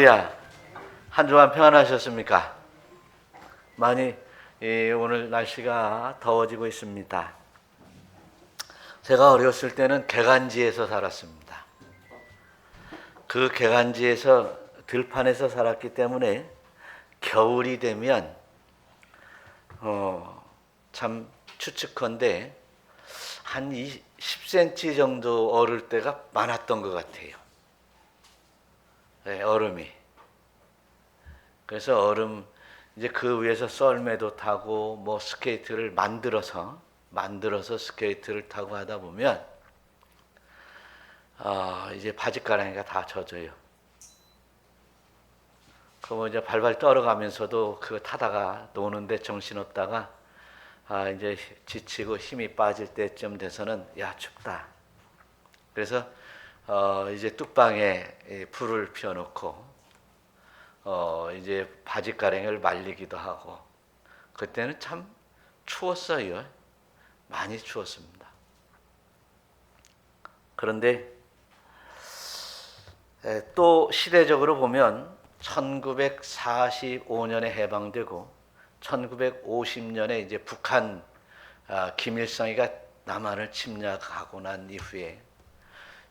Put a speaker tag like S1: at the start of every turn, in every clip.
S1: 야, 한 주간 평안하셨습니까? 많이 오늘 날씨가 더워지고 있습니다. 제가 어렸을 때는 개간지에서 살았습니다. 그 개간지에서 들판에서 살았기 때문에 겨울이 되면 참 추측컨대 한 10cm 정도 얼을 때가 많았던 것 같아요. 네, 얼음이. 그래서 얼음 이제 그 위에서 썰매도 타고 뭐 스케이트를 만들어서 스케이트를 타고 하다 보면 이제 바지가랑이가 다 젖어요. 그럼 이제 발발 떨어가면서도 그거 타다가 노는데 정신없다가 이제 지치고 힘이 빠질 때쯤 돼서는 야 춥다. 그래서 이제 뚝방에 불을 피워놓고 이제 바지가랑이를 말리기도 하고 그때는 참 추웠어요. 많이 추웠습니다. 그런데 또 시대적으로 보면 1945년에 해방되고 1950년에 이제 북한 김일성이가 남한을 침략하고 난 이후에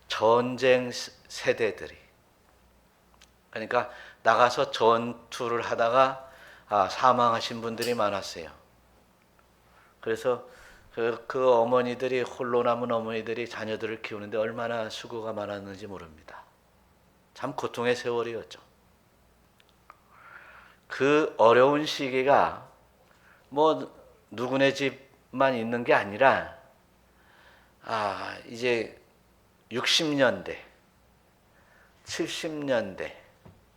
S1: 전쟁 세대들이 그러니까 나가서 전투를 하다가 사망하신 분들이 많았어요. 그래서 그 어머니들이 홀로 남은 어머니들이 자녀들을 키우는데 얼마나 수고가 많았는지 모릅니다. 참 고통의 세월이었죠. 그 어려운 시기가 뭐 누구네 집만 있는 게 아니라 이제 60년대, 70년대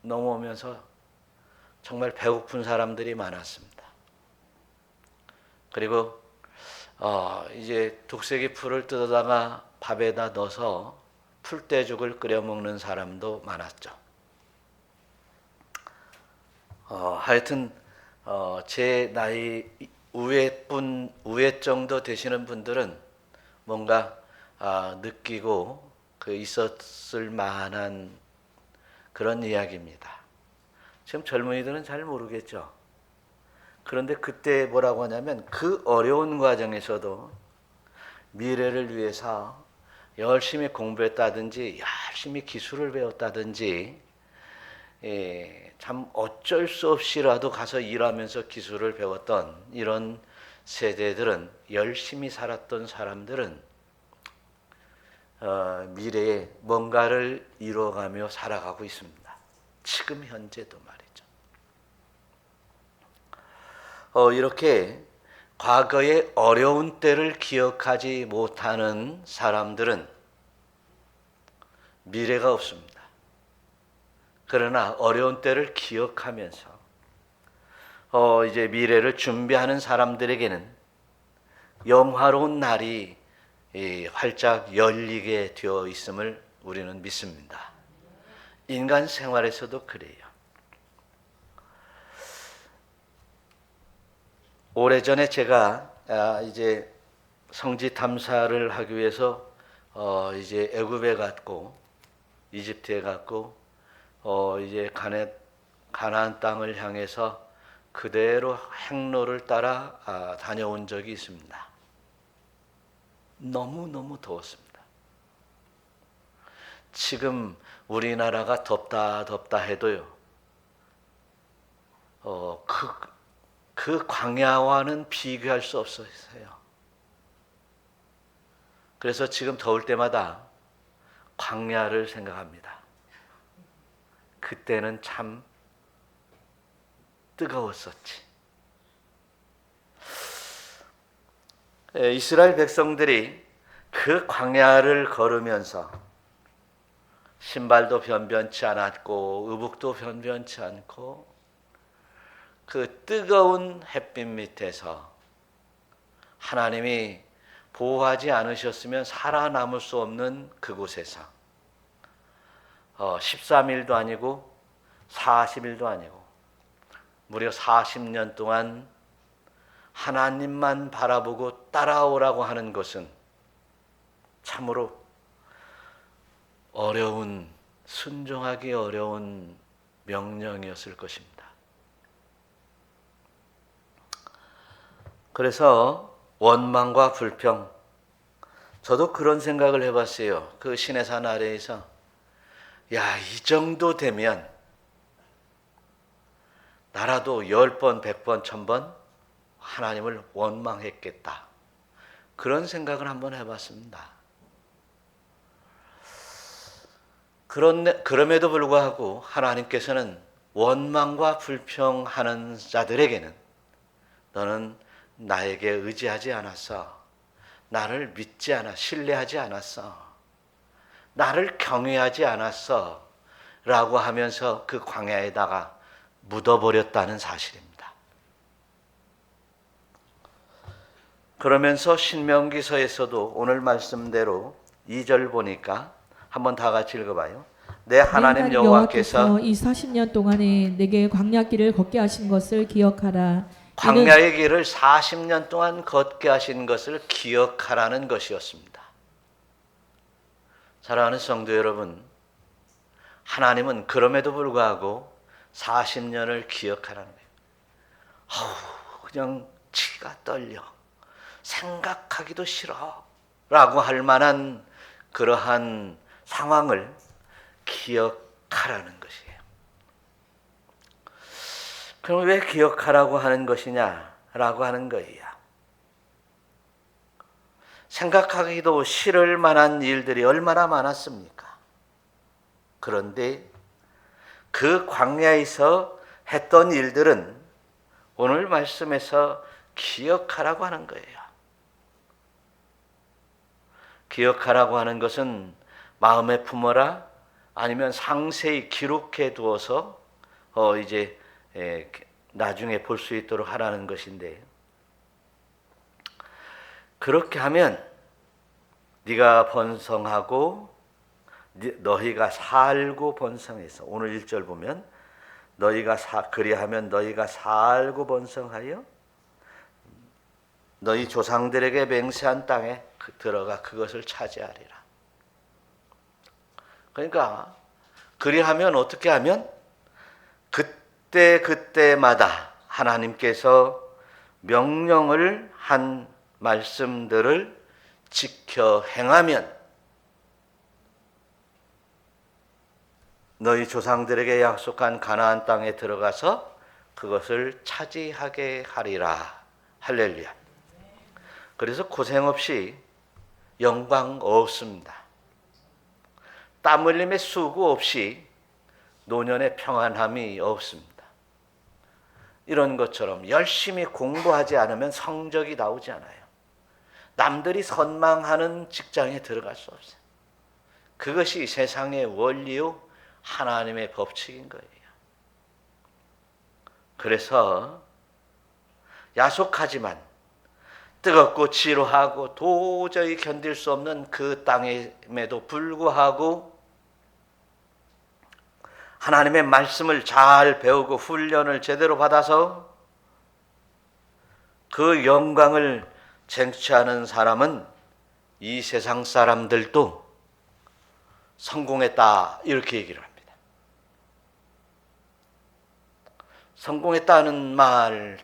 S1: 넘어오면서 정말 배고픈 사람들이 많았습니다. 그리고 이제 독세기 풀을 뜯어다가 밥에다 넣어서 풀떼죽을 끓여 먹는 사람도 많았죠. 하여튼 제 나이 우회 정도 되시는 분들은 뭔가 느끼고 있었을 만한 그런 이야기입니다. 지금 젊은이들은 잘 모르겠죠. 그런데 그때 뭐라고 하냐면 그 어려운 과정에서도 미래를 위해서 열심히 공부했다든지 열심히 기술을 배웠다든지 참 어쩔 수 없이라도 가서 일하면서 기술을 배웠던 이런 세대들은 열심히 살았던 사람들은 미래에 뭔가를 이뤄가며 살아가고 있습니다. 지금 현재도 말이죠. 이렇게 과거의 어려운 때를 기억하지 못하는 사람들은 미래가 없습니다. 그러나 어려운 때를 기억하면서 이제 미래를 준비하는 사람들에게는 영화로운 날이 활짝 열리게 되어 있음을 우리는 믿습니다. 인간 생활에서도 그래요. 오래전에 제가 이제 성지 탐사를 하기 위해서 이제 애굽에 갔고 이집트에 갔고 이제 가나안 땅을 향해서 그대로 행로를 따라 다녀온 적이 있습니다. 너무너무 더웠습니다. 지금 우리나라가 덥다 해도요. 그 광야와는 비교할 수 없어요. 그래서 지금 더울 때마다 광야를 생각합니다. 그때는 참 뜨거웠었지. 이스라엘 백성들이 그 광야를 걸으면서 신발도 변변치 않았고 의복도 변변치 않고 그 뜨거운 햇빛 밑에서 하나님이 보호하지 않으셨으면 살아남을 수 없는 그곳에서 13일도 아니고 40일도 아니고 무려 40년 동안 하나님만 바라보고 따라오라고 하는 것은 참으로 순종하기 어려운 명령이었을 것입니다. 그래서 원망과 불평, 저도 그런 생각을 해봤어요. 그 시내산 아래에서 야, 이 정도 되면 나라도 10번, 100번, 1000번 하나님을 원망했겠다. 그런 생각을 한번 해봤습니다. 그럼에도 불구하고 하나님께서는 원망과 불평하는 자들에게는 너는 나에게 의지하지 않았어. 나를 믿지 않아, 신뢰하지 않았어. 나를 경외하지 않았어. 라고 하면서 그 광야에다가 묻어버렸다는 사실입니다. 그러면서 신명기서에서도 오늘 말씀대로 2절 보니까 한번 다 같이 읽어봐요. 내 하나님 여호와께서
S2: 이 40년 동안에 내게 광야길을 걷게 하신 것을 기억하라.
S1: 광야의 길을 40년 동안 걷게 하신 것을 기억하라는 것이었습니다. 사랑하는 성도 여러분, 하나님은 그럼에도 불구하고 40년을 기억하라는 거예요. 그냥 치가 떨려. 생각하기도 싫어. 라고 할 만한 그러한 상황을 기억하라는 것이에요. 그럼 왜 기억하라고 하는 것이냐라고 하는 거예요. 생각하기도 싫을 만한 일들이 얼마나 많았습니까? 그런데 그 광야에서 했던 일들은 오늘 말씀에서 기억하라고 하는 거예요. 기억하라고 하는 것은 마음에 품어라 아니면 상세히 기록해 두어서 이제 나중에 볼 수 있도록 하라는 것인데, 그렇게 하면 네가 번성하고 너희가 살고 번성해서, 오늘 1절 보면 그리하면 너희가 살고 번성하여 너희 조상들에게 맹세한 땅에 들어가 그것을 차지하리라. 그러니까 그리하면 어떻게 하면 그때마다 하나님께서 명령을 한 말씀들을 지켜 행하면 너희 조상들에게 약속한 가나안 땅에 들어가서 그것을 차지하게 하리라. 할렐루야. 그래서 고생 없이 영광 없습니다. 땀 흘림의 수고 없이 노년의 평안함이 없습니다. 이런 것처럼 열심히 공부하지 않으면 성적이 나오지 않아요. 남들이 선망하는 직장에 들어갈 수 없어요. 그것이 세상의 원리요 하나님의 법칙인 거예요. 그래서 야속하지만 뜨겁고 지루하고 도저히 견딜 수 없는 그 땅임에도 불구하고 하나님의 말씀을 잘 배우고 훈련을 제대로 받아서 그 영광을 쟁취하는 사람은 이 세상 사람들도 성공했다, 이렇게 얘기를 합니다. 성공했다는 말,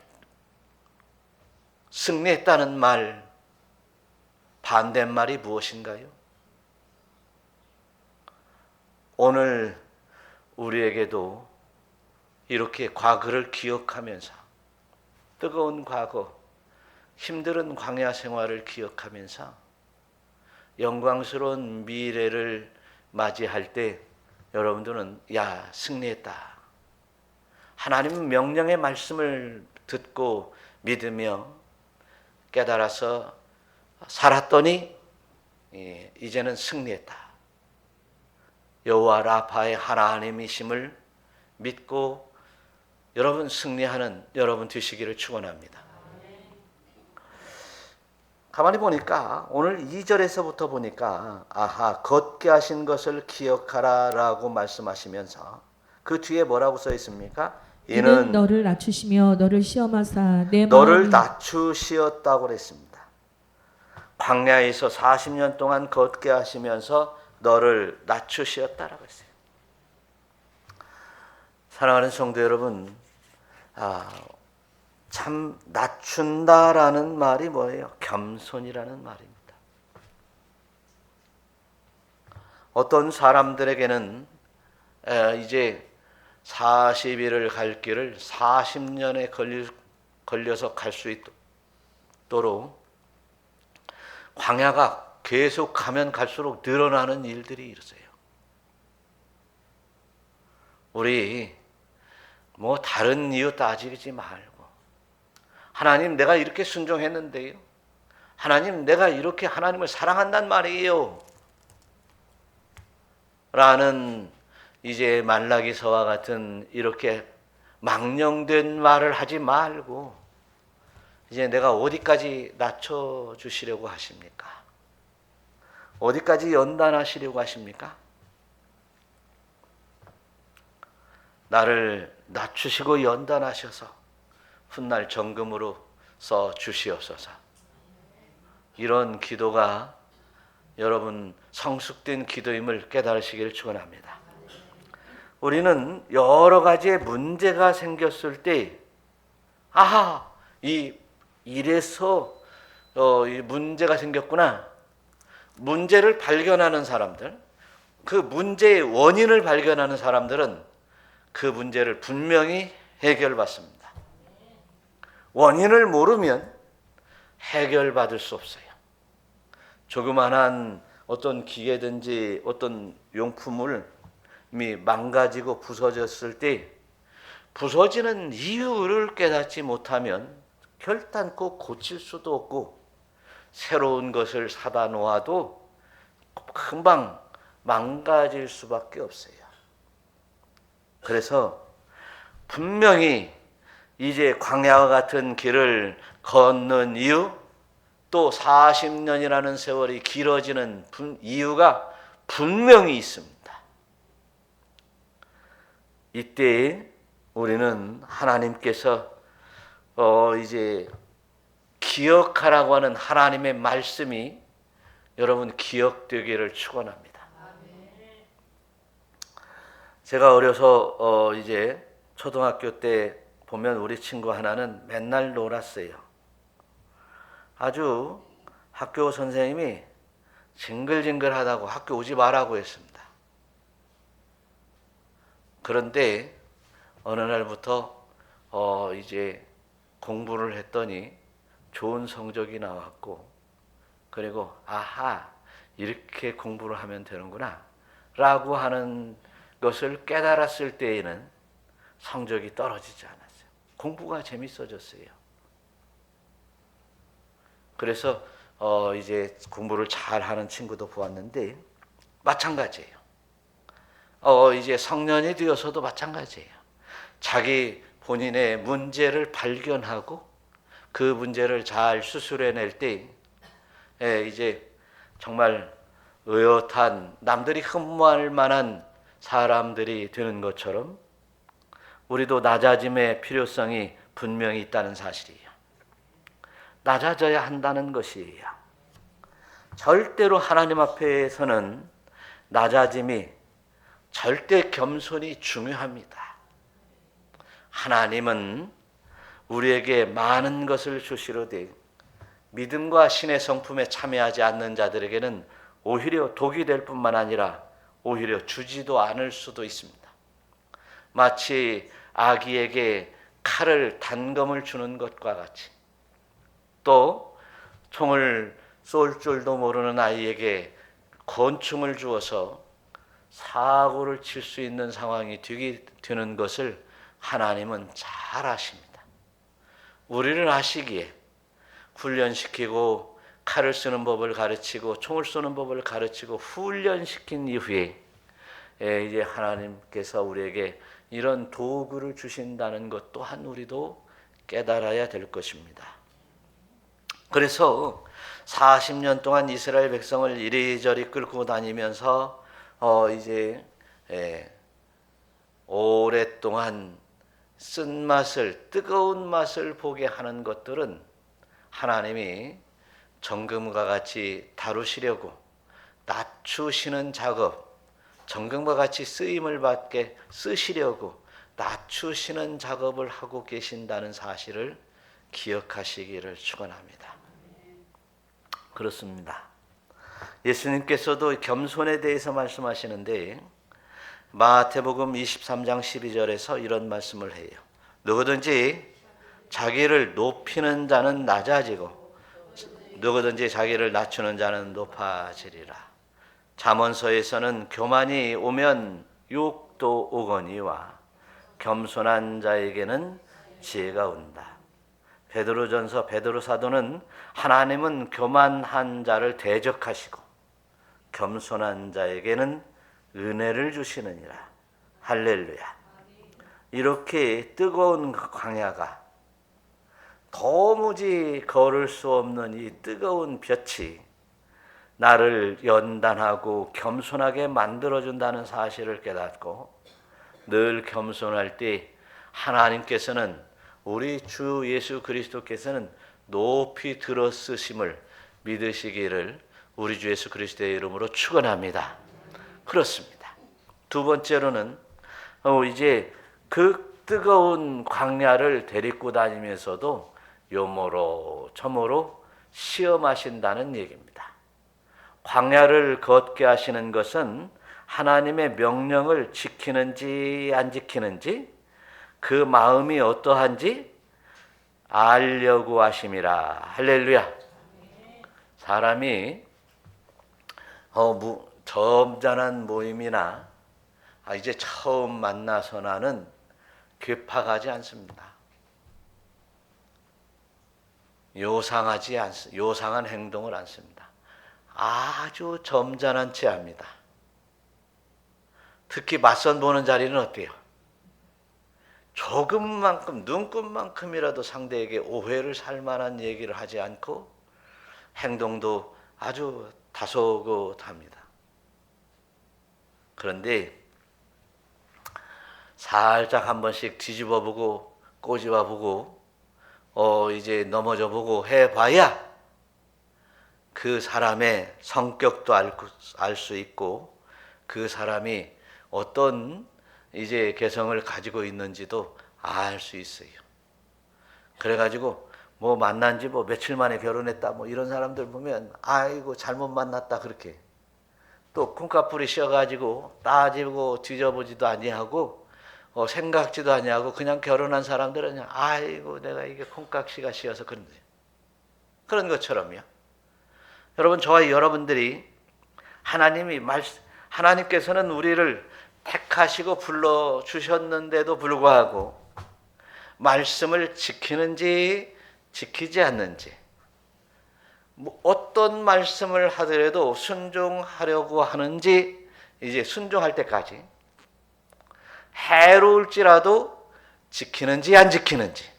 S1: 승리했다는 말, 반대말이 무엇인가요? 오늘 우리에게도 이렇게 과거를 기억하면서, 뜨거운 과거, 힘든 광야 생활을 기억하면서 영광스러운 미래를 맞이할 때 여러분들은 야, 승리했다. 하나님 명령의 말씀을 듣고 믿으며 깨달아서 살았더니 이제는 승리했다. 여호와 라파의 하나님이심을 믿고 여러분 승리하는 여러분 되시기를 축원합니다. 가만히 보니까 오늘 2절에서부터 보니까 걷게 하신 것을 기억하라라고 말씀하시면서 그 뒤에 뭐라고 써 있습니까?
S2: 이는 너를 낮추시며 너를 시험하사
S1: 너를 낮추시었다고 그랬습니다. 광야에서 40년 동안 걷게 하시면서 너를 낮추시었다라고 했어요. 사랑하는 성도 여러분, 참 낮춘다라는 말이 뭐예요? 겸손이라는 말입니다. 어떤 사람들에게는 이제 40일을 갈 길을 40년에 걸려서 갈 수 있도록 광야가 계속 가면 갈수록 늘어나는 일들이 있어요. 우리 다른 이유 따지지 말고, 하나님 내가 이렇게 순종했는데요, 하나님 내가 이렇게 하나님을 사랑한단 말이에요 라는 이제 말라기서와 같은 이렇게 망령된 말을 하지 말고, 이제 내가 어디까지 낮춰주시려고 하십니까? 어디까지 연단하시려고 하십니까? 나를 낮추시고 연단하셔서 훗날 정금으로 써 주시옵소서. 이런 기도가 여러분 성숙된 기도임을 깨달으시기를 축원합니다. 우리는 여러 가지의 문제가 생겼을 때, 이래서 이 문제가 생겼구나. 문제를 발견하는 사람들, 그 문제의 원인을 발견하는 사람들은 그 문제를 분명히 해결받습니다. 원인을 모르면 해결받을 수 없어요. 조그만한 어떤 기계든지 어떤 용품을 망가지고 부서졌을 때 부서지는 이유를 깨닫지 못하면 결단코 고칠 수도 없고, 새로운 것을 사다 놓아도 금방 망가질 수밖에 없어요. 그래서 분명히 이제 광야와 같은 길을 걷는 이유, 또 40년이라는 세월이 길어지는 이유가 분명히 있습니다. 이때 우리는 하나님께서 이제 기억하라고 하는 하나님의 말씀이 여러분 기억되기를 축원합니다. 제가 어려서 이제 초등학교 때 보면 우리 친구 하나는 맨날 놀았어요. 아주 학교 선생님이 징글징글하다고 학교 오지 말라고 했습니다. 그런데 어느 날부터 이제 공부를 했더니 좋은 성적이 나왔고, 그리고 이렇게 공부를 하면 되는구나 라고 하는 것을 깨달았을 때에는 성적이 떨어지지 않았어요. 공부가 재밌어졌어요. 그래서 이제 공부를 잘하는 친구도 보았는데 마찬가지예요. 이제 성년이 되어서도 마찬가지예요. 자기 본인의 문제를 발견하고 그 문제를 잘 수술해낼 때 이제 정말 의젓한, 남들이 흠모할 만한 사람들이 되는 것처럼 우리도 낮아짐의 필요성이 분명히 있다는 사실이에요. 낮아져야 한다는 것이에요. 절대로 하나님 앞에서는 낮아짐이, 절대 겸손이 중요합니다. 하나님은 우리에게 많은 것을 주시로되 믿음과 신의 성품에 참여하지 않는 자들에게는 오히려 독이 될 뿐만 아니라 오히려 주지도 않을 수도 있습니다. 마치 아기에게 칼을 단검을 주는 것과 같이, 또 총을 쏠 줄도 모르는 아이에게 권총을 주어서 사고를 칠 수 있는 상황이 되는 것을 하나님은 잘 아십니다. 우리를 아시기에 훈련시키고 칼을 쓰는 법을 가르치고 총을 쏘는 법을 가르치고 훈련시킨 이후에 이제 하나님께서 우리에게 이런 도구를 주신다는 것 또한 우리도 깨달아야 될 것입니다. 그래서 40년 동안 이스라엘 백성을 이리저리 끌고 다니면서 이제 오랫동안 쓴맛을, 뜨거운 맛을 보게 하는 것들은 하나님이 정금과 같이 다루시려고 낮추시는 작업, 정금과 같이 쓰임을 받게 쓰시려고 낮추시는 작업을 하고 계신다는 사실을 기억하시기를 축원합니다. 그렇습니다. 예수님께서도 겸손에 대해서 말씀하시는데 마태복음 23장 12절에서 이런 말씀을 해요. 누구든지 자기를 높이는 자는 낮아지고 누구든지 자기를 낮추는 자는 높아지리라. 잠언서에서는 교만이 오면 욕도 오거니와 겸손한 자에게는 지혜가 온다. 베드로전서 베드로 사도는 하나님은 교만한 자를 대적하시고 겸손한 자에게는 은혜를 주시느니라. 할렐루야. 이렇게 뜨거운 광야가 도무지 걸을 수 없는 이 뜨거운 볕이 나를 연단하고 겸손하게 만들어준다는 사실을 깨닫고 늘 겸손할 때 하나님께서는 우리 주 예수 그리스도께서는 높이 들어쓰심을 믿으시기를 우리 주 예수 그리스도의 이름으로 축원합니다. 그렇습니다. 두 번째로는 이제 그 뜨거운 광야를 데리고 다니면서도 요모로 저모로 시험하신다는 얘기입니다. 광야를 걷게 하시는 것은 하나님의 명령을 지키는지 안 지키는지 그 마음이 어떠한지 알려고 하심이라. 할렐루야. 사람이 점잖은 모임이나 이제 처음 만나서나는 괴팍하지 않습니다. 요상한 행동을 않습니다. 아주 점잖은 채 합니다. 특히 맞선 보는 자리는 어때요? 조금만큼, 눈금만큼이라도 상대에게 오해를 살 만한 얘기를 하지 않고 행동도 아주 다소곳합니다. 그런데 살짝 한 번씩 뒤집어보고 꼬집어보고 이제 넘어져보고 해봐야 그 사람의 성격도 알 수 있고 그 사람이 어떤 이제 개성을 가지고 있는지도 알 수 있어요. 그래가지고 뭐 만난 지 며칠 만에 결혼했다 이런 사람들 보면 아이고 잘못 만났다 그렇게 또 콩깍불이 씌어가지고 따지고 뒤져보지도 아니하고 생각지도 아니하고 그냥 결혼한 사람들은 그냥 아이고 내가 이게 콩깍씨가 씌어서 그런데 그런 것처럼요. 여러분 저와 여러분들이 하나님께서는 우리를 택하시고 불러주셨는데도 불구하고 말씀을 지키는지 지키지 않는지 어떤 말씀을 하더라도 순종하려고 하는지 이제 순종할 때까지 해로울지라도 지키는지 안 지키는지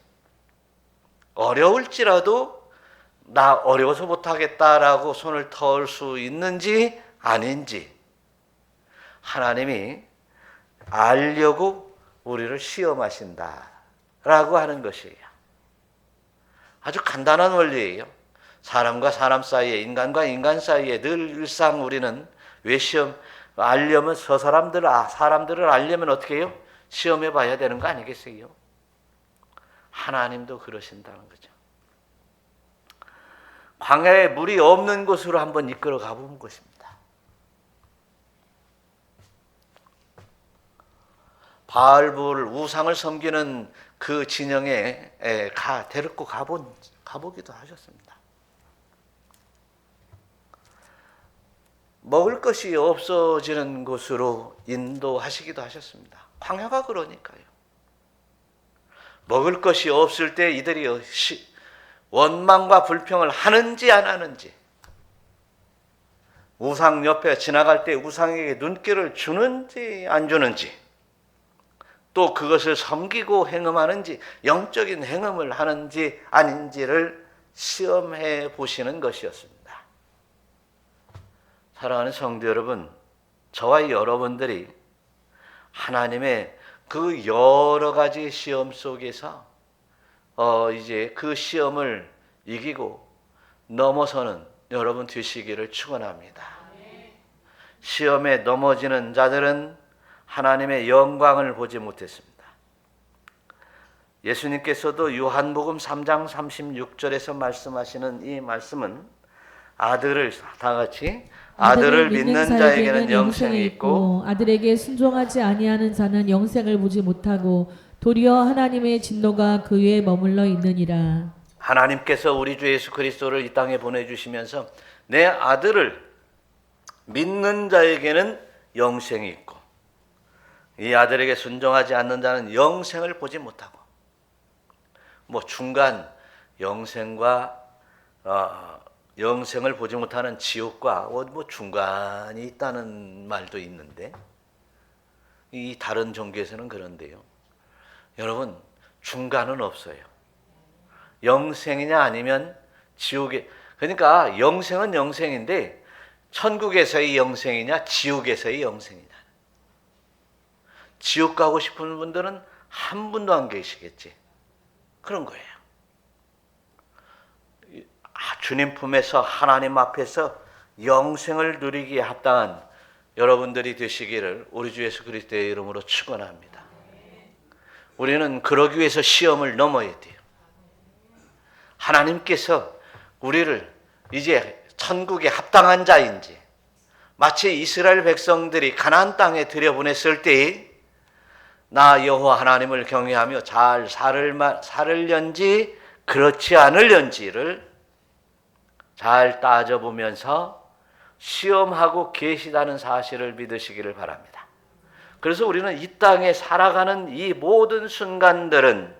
S1: 어려울지라도 나 어려워서 못하겠다라고 손을 털 수 있는지 아닌지 하나님이 알려고 우리를 시험하신다라고 하는 것이에요. 아주 간단한 원리예요. 사람과 사람 사이에 인간과 인간 사이에 늘 일상 우리는 왜 알려면 사람들을 알려면 어떻게 해요? 시험해 봐야 되는 거 아니겠어요? 하나님도 그러신다는 거죠. 광야에 물이 없는 곳으로 한번 이끌어 가본 것입니다. 바알불 우상을 섬기는 그 진영에 데리고 가보기도 하셨습니다. 먹을 것이 없어지는 곳으로 인도하시기도 하셨습니다. 광야가 그러니까요. 먹을 것이 없을 때 이들이 원망과 불평을 하는지 안 하는지, 우상 옆에 지나갈 때 우상에게 눈길을 주는지 안 주는지, 또 그것을 섬기고 행음하는지 영적인 행음을 하는지 아닌지를 시험해 보시는 것이었습니다. 사랑하는 성도 여러분, 저와 여러분들이 하나님의 그 여러 가지 시험 속에서 이제 그 시험을 이기고 넘어서는 여러분 되시기를 축원합니다. 시험에 넘어지는 자들은 하나님의 영광을 보지 못했습니다. 예수님께서도 요한복음 3장 36절에서 말씀하시는 이 말씀은 아들을 다 같이 아들을 믿는 자에게는 영생이 있고
S2: 아들에게 순종하지 아니하는 자는 영생을 보지 못하고 도리어 하나님의 진노가 그 위에 머물러 있느니라.
S1: 하나님께서 우리 주 예수 그리스도를 이 땅에 보내주시면서 내 아들을 믿는 자에게는 영생이 있고 이 아들에게 순종하지 않는 자는 영생을 보지 못하고 뭐 중간 영생과 영생을 보지 못하는 지옥과 뭐 중간이 있다는 말도 있는데 이 다른 종교에서는 그런데요. 여러분 중간은 없어요. 영생이냐 아니면 지옥에 그러니까 영생은 영생인데 천국에서의 영생이냐 지옥에서의 영생이냐. 지옥 가고 싶은 분들은 한 분도 안 계시겠지. 그런 거예요. 주님 품에서 하나님 앞에서 영생을 누리기에 합당한 여러분들이 되시기를 우리 주 예수 그리스도의 이름으로 축원합니다. 우리는 그러기 위해서 시험을 넘어야 돼요. 하나님께서 우리를 이제 천국에 합당한 자인지 마치 이스라엘 백성들이 가나안 땅에 들여보냈을 때 나 여호와 하나님을 경외하며 잘 살을련지 그렇지 않을련지를 잘 따져보면서 시험하고 계시다는 사실을 믿으시기를 바랍니다. 그래서 우리는 이 땅에 살아가는 이 모든 순간들은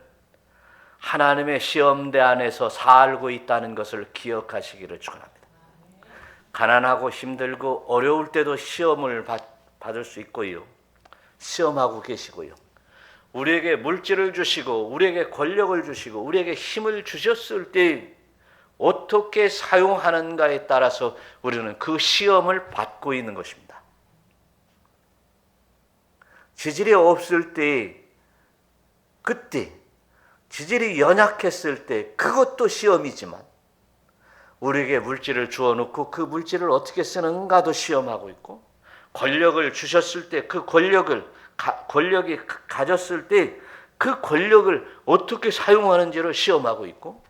S1: 하나님의 시험대 안에서 살고 있다는 것을 기억하시기를 축원합니다. 가난하고 힘들고 어려울 때도 시험을 받을 수 있고요. 시험하고 계시고요. 우리에게 물질을 주시고 우리에게 권력을 주시고 우리에게 힘을 주셨을 때 어떻게 사용하는가에 따라서 우리는 그 시험을 받고 있는 것입니다. 지질이 없을 때 그때 지질이 연약했을 때 그것도 시험이지만 우리에게 물질을 주어놓고 그 물질을 어떻게 쓰는가도 시험하고 있고 권력을 주셨을 때 그 권력이 가졌을 때 그 권력을 어떻게 사용하는지를 시험하고 있고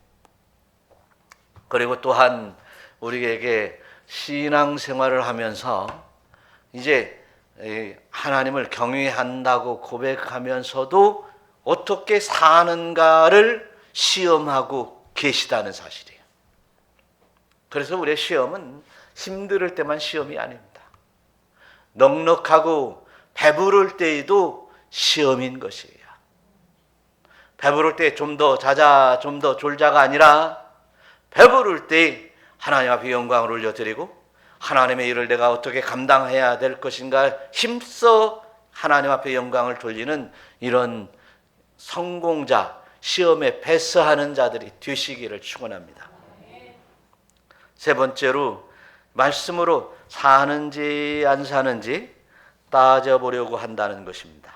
S1: 그리고 또한 우리에게 신앙생활을 하면서 이제 하나님을 경외한다고 고백하면서도 어떻게 사는가를 시험하고 계시다는 사실이에요. 그래서 우리의 시험은 힘들 때만 시험이 아닙니다. 넉넉하고 배부를 때에도 시험인 것이에요. 배부를 때 좀 더 자자, 좀 더 졸자가 아니라 배부를 때 하나님 앞에 영광을 올려드리고 하나님의 일을 내가 어떻게 감당해야 될 것인가 힘써 하나님 앞에 영광을 돌리는 이런 성공자, 시험에 패스하는 자들이 되시기를 축원합니다. 세 번째로 말씀으로 사는지 안 사는지 따져보려고 한다는 것입니다.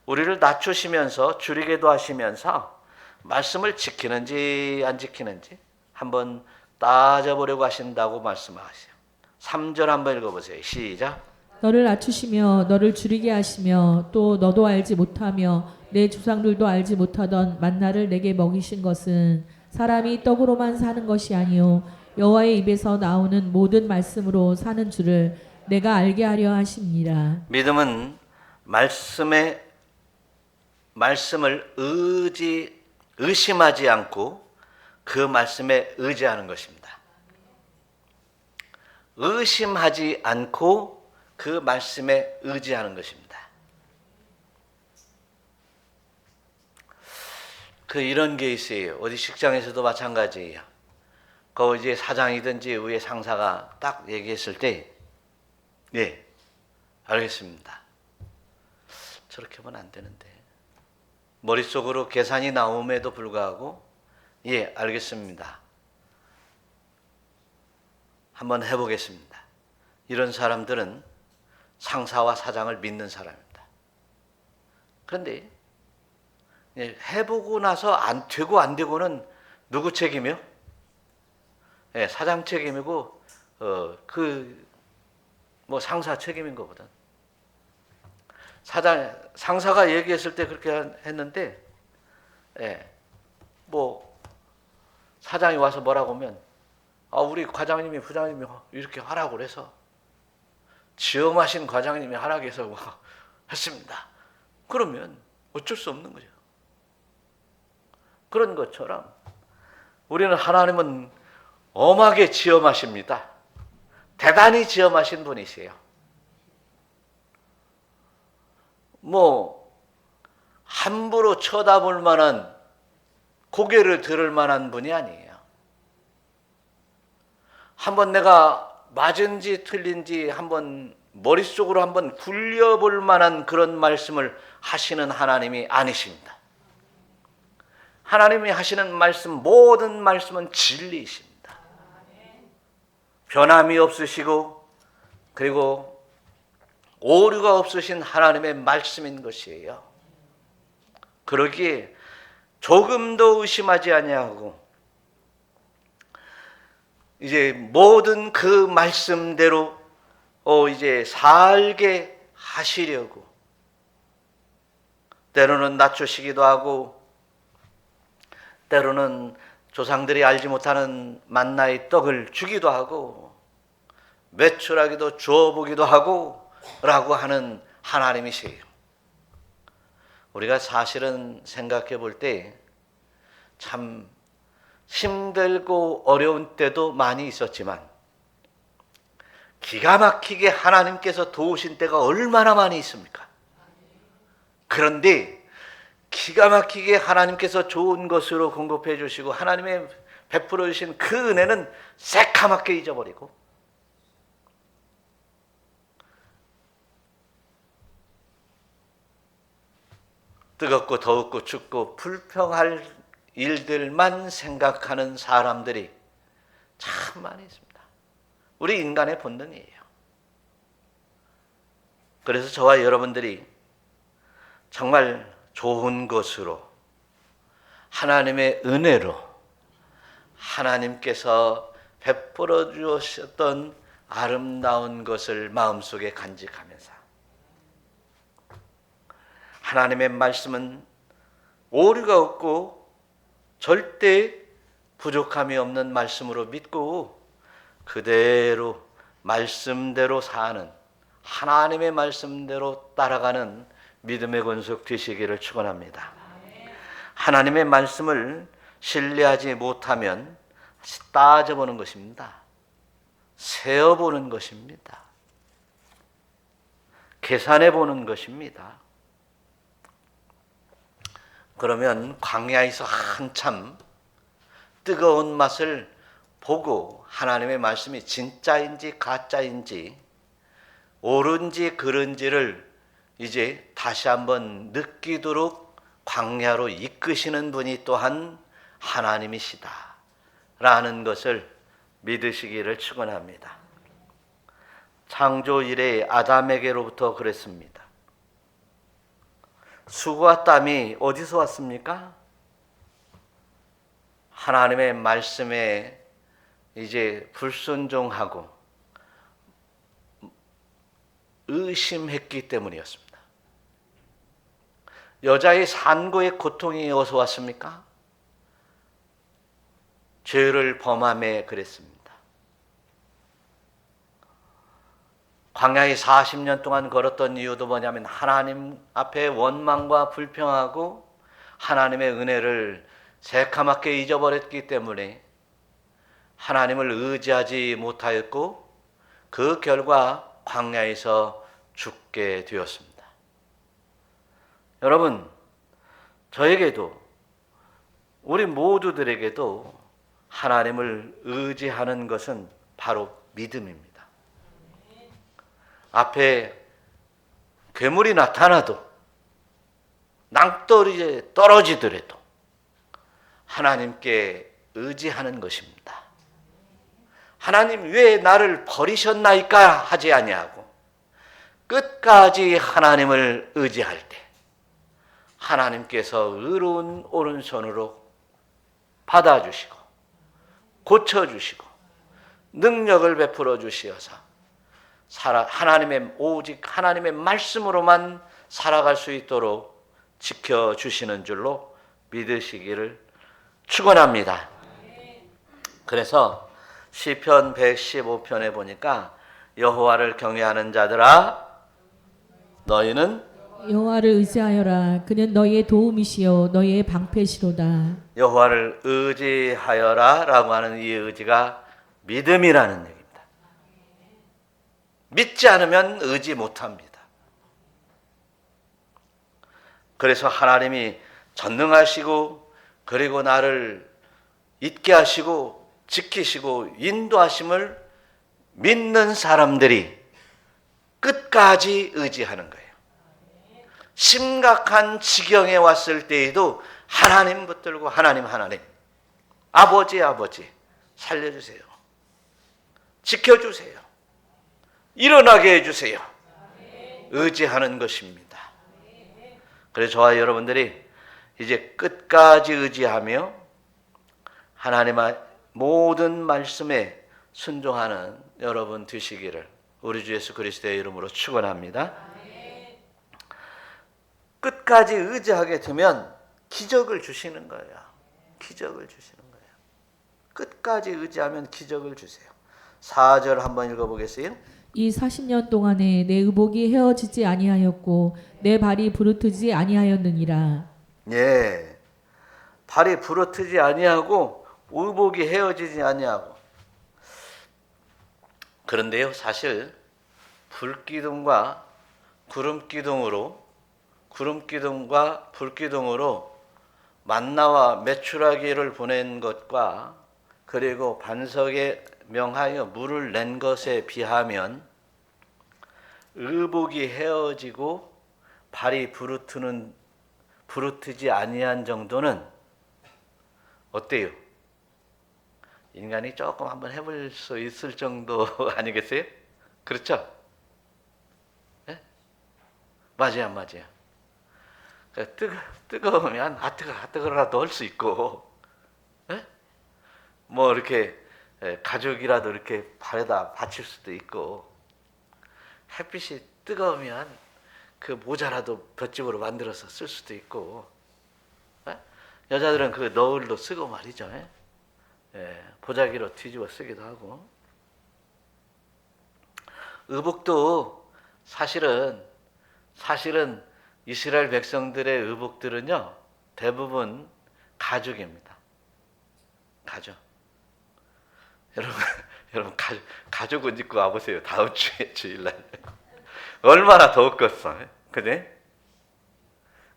S1: 우리를 낮추시면서 줄이게도 하시면서 말씀을 지키는지 안 지키는지 한번 따져보려고 하신다고 말씀하세요. 3절 한번 읽어보세요. 시작.
S2: 너를 낮추시며 너를 줄이게 하시며 또 너도 알지 못하며 내 조상들도 알지 못하던 만나를 내게 먹이신 것은 사람이 떡으로만 사는 것이 아니요 여호와의 입에서 나오는 모든 말씀으로 사는 줄을 내가 알게 하려 하십니다.
S1: 믿음은 말씀을 의심하지 않고 그 말씀에 의지하는 것입니다. 의심하지 않고 그 말씀에 의지하는 것입니다. 이런 게 있어요. 어디 직장에서도 마찬가지예요. 이제 사장이든지 위에 상사가 딱 얘기했을 때, 네, 알겠습니다. 저렇게 하면 안 되는데. 머릿속으로 계산이 나옴에도 불구하고, 예, 알겠습니다. 한번 해보겠습니다. 이런 사람들은 상사와 사장을 믿는 사람입니다. 그런데 해보고 나서 안 되고는 누구 책임이요? 예, 사장 책임이고 상사 책임인 것보다 상사가 얘기했을 때 그렇게 했는데 예, 뭐 사장이 와서 뭐라고 하면 우리 과장님이 부장님이 이렇게 하라고 그래서 지엄하신 과장님이 하라고 해서 했습니다. 그러면 어쩔 수 없는 거죠. 그런 것처럼 우리는 하나님은 엄하게 지엄하십니다. 대단히 지엄하신 분이세요. 뭐 함부로 쳐다볼 만한, 고개를 들을 만한 분이 아니에요. 한번 내가 맞은지 틀린지 한번 머릿속으로 한번 굴려볼 만한 그런 말씀을 하시는 하나님이 아니십니다. 하나님이 하시는 말씀, 모든 말씀은 진리이십니다. 변함이 없으시고 그리고 오류가 없으신 하나님의 말씀인 것이에요. 그러기에 조금도 의심하지 아니하고 이제 모든 그 말씀대로 이제 살게 하시려고 때로는 낮추시기도 하고 때로는 조상들이 알지 못하는 만나의 떡을 주기도 하고 매출하기도 주어보기도 하고 라고 하는 하나님이세요. 우리가 사실은 생각해 볼 때 참 힘들고 어려운 때도 많이 있었지만 기가 막히게 하나님께서 도우신 때가 얼마나 많이 있습니까? 그런데 기가 막히게 하나님께서 좋은 것으로 공급해 주시고 하나님의 베풀어 주신 그 은혜는 새카맣게 잊어버리고 뜨겁고 더웠고 춥고 불평할 일들만 생각하는 사람들이 참 많이 있습니다. 우리 인간의 본능이에요. 그래서 저와 여러분들이 정말 좋은 것으로 하나님의 은혜로 하나님께서 베풀어 주셨던 아름다운 것을 마음속에 간직하면서 하나님의 말씀은 오류가 없고 절대 부족함이 없는 말씀으로 믿고 그대로 말씀대로 사는, 하나님의 말씀대로 따라가는 믿음의 권속 되시기를 축원합니다. 하나님의 말씀을 신뢰하지 못하면 따져보는 것입니다. 세어보는 것입니다. 계산해보는 것입니다. 그러면 광야에서 한참 뜨거운 맛을 보고 하나님의 말씀이 진짜인지 가짜인지 옳은지 그른지를 이제 다시 한번 느끼도록 광야로 이끄시는 분이 또한 하나님이시다 라는 것을 믿으시기를 축원합니다. 창조 이래 아담에게로부터 그랬습니다. 수고와 땀이 어디서 왔습니까? 하나님의 말씀에 이제 불순종하고 의심했기 때문이었습니다. 여자의 산고의 고통이 어디서 왔습니까? 죄를 범함에 그랬습니다. 광야에 40년 동안 걸었던 이유도 뭐냐면 하나님 앞에 원망과 불평하고 하나님의 은혜를 새카맣게 잊어버렸기 때문에 하나님을 의지하지 못하였고 그 결과 광야에서 죽게 되었습니다. 여러분, 저에게도 우리 모두들에게도 하나님을 의지하는 것은 바로 믿음입니다. 앞에 괴물이 나타나도 낭떠러지에 떨어지더라도 하나님께 의지하는 것입니다. 하나님 왜 나를 버리셨나이까 하지 아니하고 끝까지 하나님을 의지할 때 하나님께서 의로운 오른손으로 받아주시고 고쳐주시고 능력을 베풀어 주시어서 하나님의 오직 하나님의 말씀으로만 살아갈 수 있도록 지켜주시는 줄로 믿으시기를 축원합니다. 그래서 시편 115편에 보니까 여호와를 경외하는 자들아 너희는
S2: 여호와를 의지하여라. 그는 너희의 도움이시요 너희의 방패시로다.
S1: 여호와를 의지하여라 라고 하는 이 의지가 믿음이라는 얘기입니다. 믿지 않으면 의지 못합니다. 그래서 하나님이 전능하시고 그리고 나를 있게 하시고 지키시고 인도하심을 믿는 사람들이 끝까지 의지하는 거예요. 심각한 지경에 왔을 때에도 하나님 붙들고 하나님 아버지 살려주세요. 지켜주세요. 일어나게 해주세요. 의지하는 것입니다. 그래서 저와 여러분들이 이제 끝까지 의지하며 하나님의 모든 말씀에 순종하는 여러분 되시기를 우리 주 예수 그리스도의 이름으로 축원합니다. 끝까지 의지하게 되면 기적을 주시는 거예요. 기적을 주시는 거예요. 끝까지 의지하면 기적을 주세요. 4절 한번 읽어보겠어요?
S2: 이 40년 동안에 내 의복이 헤어지지 아니하였고 내 발이 부르트지 아니하였느니라.
S1: 예, 발이 부러뜨지 아니하고 의복이 헤어지지 아니하고. 그런데요, 사실 불기둥과 구름기둥과 불기둥으로 만나와 메추라기를 보낸 것과 그리고 반석에 명하여 물을 낸 것에 비하면 의복이 헤어지고 발이 부르트지 아니한 정도는 어때요? 인간이 조금 한번 해볼 수 있을 정도 아니겠어요? 그렇죠? 네? 맞아요, 안 맞아요? 뜨거우면 뜨거라도 할 수 있고, 네? 뭐 이렇게 가죽이라도 이렇게 발에다 받칠 수도 있고, 햇빛이 뜨거우면 그 모자라도 볏짚으로 만들어서 쓸 수도 있고, 네? 여자들은 그 너울도 쓰고 말이죠. 보자기로 뒤집어 쓰기도 하고. 의복도 사실은 이스라엘 백성들의 의복들은요 대부분 가죽입니다. 가죽. 여러분 가죽 옷 입고 와보세요. 다음 주에 주일날 얼마나 더웠겠어, 그래?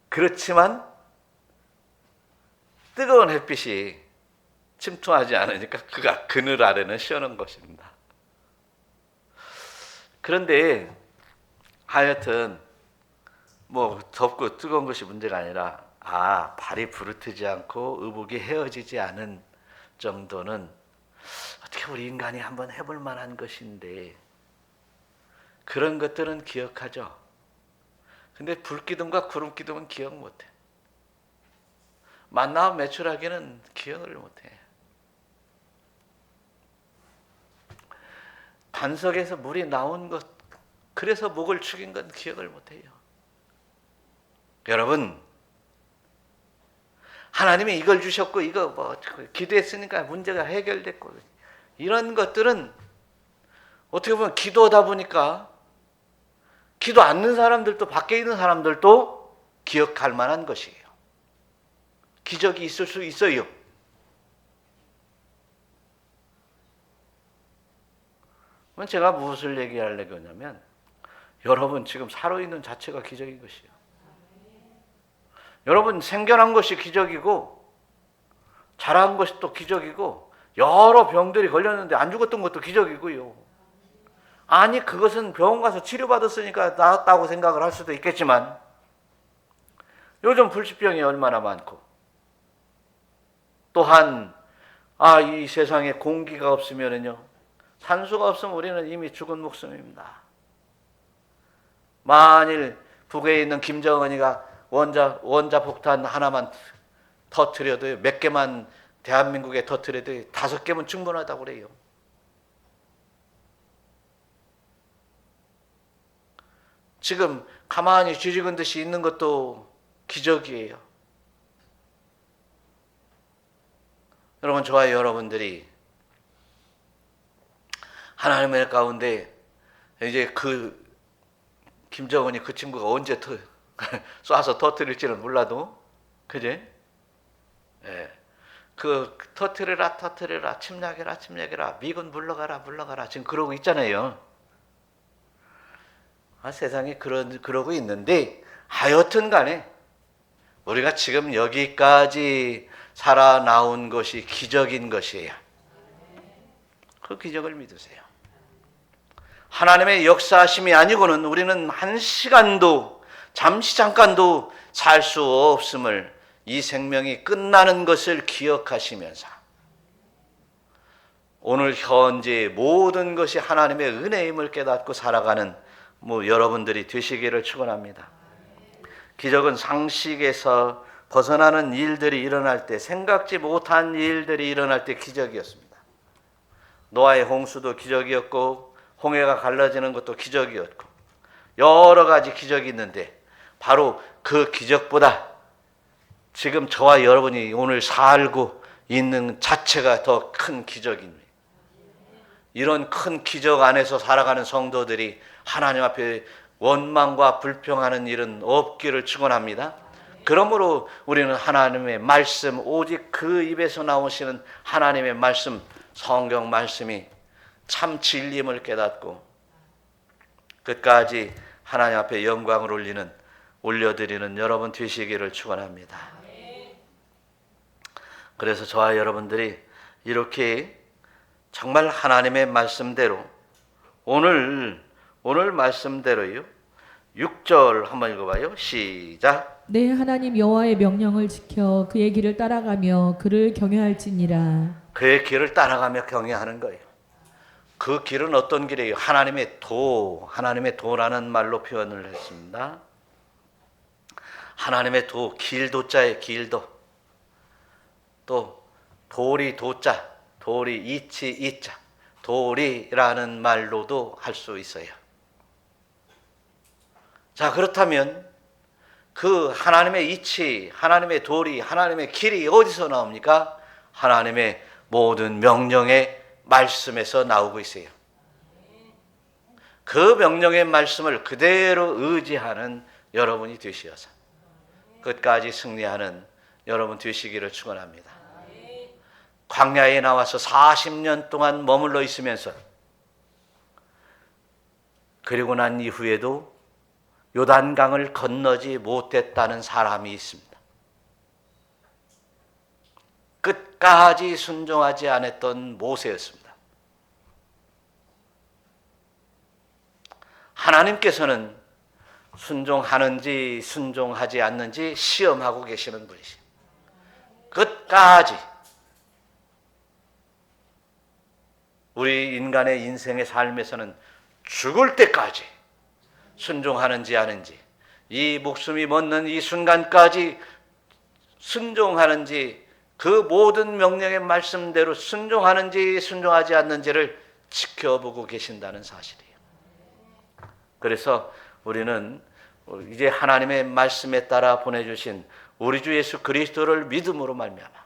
S1: 그렇지만 뜨거운 햇빛이 침투하지 않으니까 그가 그늘 아래는 시원한 것입니다. 그런데 하여튼 뭐 덥고 뜨거운 것이 문제가 아니라 발이 부르트지 않고 의복이 헤어지지 않은 정도는 어떻게 우리 인간이 한번 해볼 만한 것인데 그런 것들은 기억하죠. 근데 불기둥과 구름기둥은 기억 못해. 만나와 메추라기는 기억을 못해. 반석에서 물이 나온 것, 그래서 목을 축인 건 기억을 못해요. 여러분, 하나님이 이걸 주셨고 이거 뭐 기도했으니까 문제가 해결됐고 이런 것들은 어떻게 보면 기도하다 보니까 기도 않는 사람들도 밖에 있는 사람들도 기억할 만한 것이에요. 기적이 있을 수 있어요. 제가 무엇을 얘기하려고 하냐면 여러분 지금 살아있는 자체가 기적인 것이에요. 여러분 생겨난 것이 기적이고 자란 것이 또 기적이고 여러 병들이 걸렸는데 안 죽었던 것도 기적이고요. 아니 그것은 병원 가서 치료받았으니까 나았다고 생각을 할 수도 있겠지만 요즘 불치병이 얼마나 많고 또한 이 세상에 공기가 없으면은요 산소가 없으면 우리는 이미 죽은 목숨입니다. 만일 북에 있는 김정은이가 원자 폭탄 하나만 터뜨려도 몇 개만 대한민국에 터뜨려도 5개면 충분하다고 그래요. 지금 가만히 쥐죽은 듯이 있는 것도 기적이에요. 여러분, 저와 여러분들이 하나님의 가운데 이제 그 김정은이 그 친구가 언제 쏴서 터뜨릴지는 몰라도, 그제? 예. 그 터뜨려라, 침략해라, 미군 물러가라 지금 그러고 있잖아요. 세상에 그러고 있는데, 하여튼 간에 우리가 지금 여기까지 살아나온 것이 기적인 것이에요. 그 기적을 믿으세요. 하나님의 역사하심이 아니고는 우리는 한 시간도, 잠깐도 살 수 없음을, 이 생명이 끝나는 것을 기억하시면서 오늘 현재 모든 것이 하나님의 은혜임을 깨닫고 살아가는 여러분들이 되시기를 축원합니다. 기적은 상식에서 벗어나는 일들이 일어날 때, 생각지 못한 일들이 일어날 때 기적이었습니다. 노아의 홍수도 기적이었고, 홍해가 갈라지는 것도 기적이었고, 여러 가지 기적이 있는데, 바로 그 기적보다 지금 저와 여러분이 오늘 살고 있는 자체가 더 큰 기적입니다. 이런 큰 기적 안에서 살아가는 성도들이 하나님 앞에 원망과 불평하는 일은 없기를 축원합니다. 그러므로 우리는 하나님의 말씀, 오직 그 입에서 나오시는 하나님의 말씀, 성경 말씀이 참 진리임을 깨닫고 끝까지 하나님 앞에 영광을 올려드리는 여러분 되시기를 축원합니다. 그래서 저와 여러분들이 이렇게 정말 하나님의 말씀대로, 오늘 말씀대로요. 6절 한번 읽어봐요. 시작.
S2: 내 하나님 여호와의 명령을 지켜 그의 길을 따라가며 그를 경외할지니라.
S1: 그의 길을 따라가며 경외하는 거예요. 그 길은 어떤 길이에요? 하나님의 도라는 말로 표현을 했습니다. 하나님의 도, 길도자의 길도. 또 도리 도자, 도리 이치 이자, 도리라는 말로도 할 수 있어요. 자, 그렇다면 그 하나님의 이치, 하나님의 도리, 하나님의 길이 어디서 나옵니까? 하나님의 모든 명령의 말씀에서 나오고 있어요. 그 명령의 말씀을 그대로 의지하는 여러분이 되시어서 끝까지 승리하는 여러분 되시기를 축원합니다. 광야에 나와서 40년 동안 머물러 있으면서, 그리고 난 이후에도 요단강을 건너지 못했다는 사람이 있습니다. 끝까지 순종하지 않았던 모세였습니다. 하나님께서는 순종하는지 순종하지 않는지 시험하고 계시는 분이시죠. 끝까지 우리 인간의 인생의 삶에서는 죽을 때까지 순종하는지 아닌지, 이 목숨이 멎는 이 순간까지 순종하는지, 그 모든 명령의 말씀대로 순종하는지 순종하지 않는지를 지켜보고 계신다는 사실이에요. 그래서 우리는 이제 하나님의 말씀에 따라 보내주신 우리 주 예수 그리스도를 믿음으로 말미암아,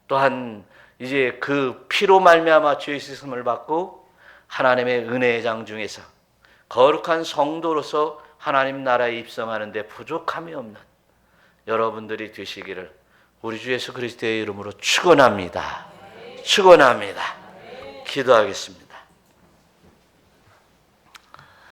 S1: 또한 이제 그 피로 말미암아 죄 씻음을 받고 하나님의 은혜의 장 중에서 거룩한 성도로서 하나님 나라에 입성하는 데 부족함이 없는 여러분들이 되시기를 우리 주 예수 그리스도의 이름으로 축원합니다. 축원합니다. 기도하겠습니다.